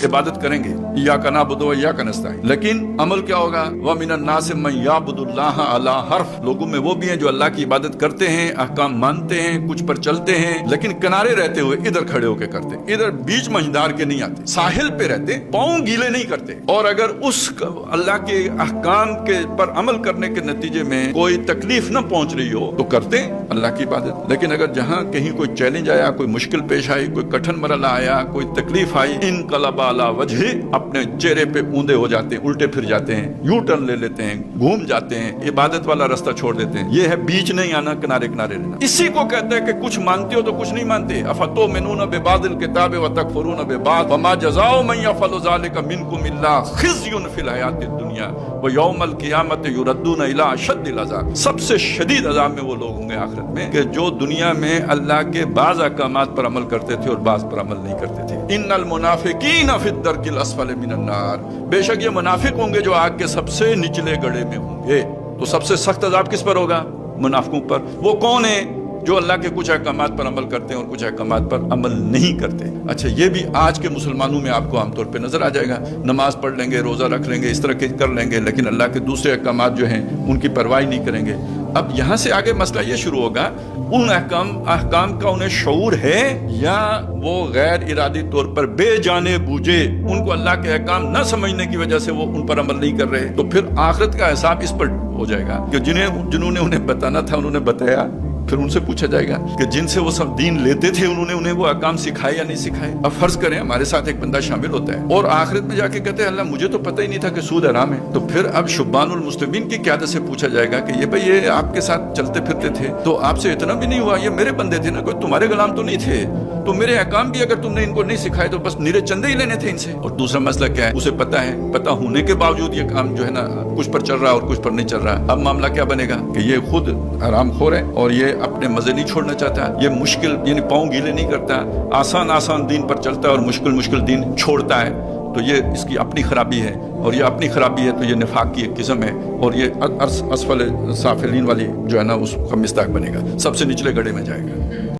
इबादत करेंगे, इय्याका नअबुदु व इय्याका नस्तईन, लेकिन अमल क्या होगा? व मिनन नासि मन यअबुदुल्लाह अला हर्फ, लोगों में वो भी हैं जो अल्लाह की इबादत करते हैं, अहकाम मानते हैं, कुछ पर चलते हैं, लेकिन किनारे रहते हुए इधर खड़े होकर करते, इधर बीच मंझदार के नहीं आते, साहिल पे रहते, पाँव गीले नहीं करते। और अगर उस अल्लाह के अहकाम के पर अमल करने के नतीजे में कोई तकलीफ न पहुंच रही हो तो करते हैं अल्लाह की इबादत। लेकिन अगर जहां कहीं कोई चैलेंज आया, कोई मुश्किल पेश आई, कोई कठिन मरला आया, कोई तकलीफ आई, इनकलबा अला वजही, अपने चेहरे पे ऊंधे हो जाते हैं, उल्टे फिर जाते हैं, यू टर्न ले लेते हैं, घूम जाते हैं, इबादत वाला रास्ता छोड़ देते हैं। ये है बीच नहीं आना, किनारे किनारे रहना। इसी को कहते हैं कि कुछ मानते हो तो कुछ नहीं मानते। अफतुमिनून बिबादिल किताब व तकफुरून बिबाद वमा जज़ाउ मन यफअलु ज़ालिका मिनकुम इल्ला खिज़्युन फिल हयातिद दुनिया व यौमल क़ियामत युरद्दून इला अशद्दिल अज़ाब। सबसे शदीद अज़ाब में वो लोग होंगे आखिरत में कि जो दुनिया में अल्लाह के बाज़ अहकामात पर अमल करते थे और बाज़ पर अमल नहीं करते थे। इन्नल मुनाफिकीन फिद दरकिल अस्फल मिनन नार, बेशक ये मुनाफिक होंगे जो आग के सबसे निचले गड्ढे में होंगे। तो सबसे सख्त अज़ाब किस पर होगा? मुनाफिकों पर। वो कौन है? जो अल्लाह के कुछ अहकामात पर अमल करते हैं और कुछ अहकामात पर अमल नहीं करते। अच्छा, ये भी आज के मुसलमानों में आपको आमतौर पे नजर आ जाएगा। नमाज पढ़ लेंगे, रोजा रख लेंगे, इस तरह के कर लेंगे, लेकिन अल्लाह के दूसरे अहकामात जो हैं उनकी परवाही नहीं करेंगे। अब यहाँ से आगे मसला ये शुरू होगा, उन अहकाम का उन्हें शऊर है या वो गैर इरादी तौर पर बेजाने बूझे उनको अल्लाह के अहकाम न समझने की वजह से वो उन पर अमल नहीं कर रहे। तो फिर आखिरत का हिसाब इस पर हो जाएगा कि जिन्होंने उन्हें बताना था उन्होंने बताया, फिर उनसे पूछा जाएगा कि जिनसे वो सब दीन लेते थे उन्होंने उन्हें वो अहकाम सिखाए या नहीं सिखाए। अब फर्ज करें हमारे साथ एक बंदा शामिल होता है और आखिरत में जाके कहते हैं अल्लाह मुझे तो पता ही नहीं था कि सूद हराम है। तो फिर अब शुब्बानुल मुस्लिमीन की क़यादत से पूछा जाएगा कि ये भाई ये आपके साथ चलते फिरते थे तो आपसे इतना भी नहीं हुआ, ये मेरे बंदे थे ना, कोई तुम्हारे गुलाम तो नहीं थे, तो मेरे अहकाम भी अगर तुमने इनको नहीं सिखाए तो बस निरे चंदे ही लेने थे इनसे। और दूसरा मसला क्या है? उसे पता है, पता होने के बावजूद ये काम जो है ना कुछ पर चल रहा है और कुछ पर नहीं चल रहा है। अब मामला क्या बनेगा कि ये खुद हरामखोर है और ये अपने मजे नहीं छोड़ना चाहता, ये मुश्किल यानी पाँव गीले नहीं करता, आसान दीन पर चलता है और मुश्किल दीन छोड़ता है। तो ये इसकी अपनी खराबी है और ये अपनी खराबी है तो ये निफाक की एक किस्म है और ये असफल साफिलीन वाली जो है ना उसका मिस्ताक बनेगा, सबसे निचले गड्ढे में जाएगा।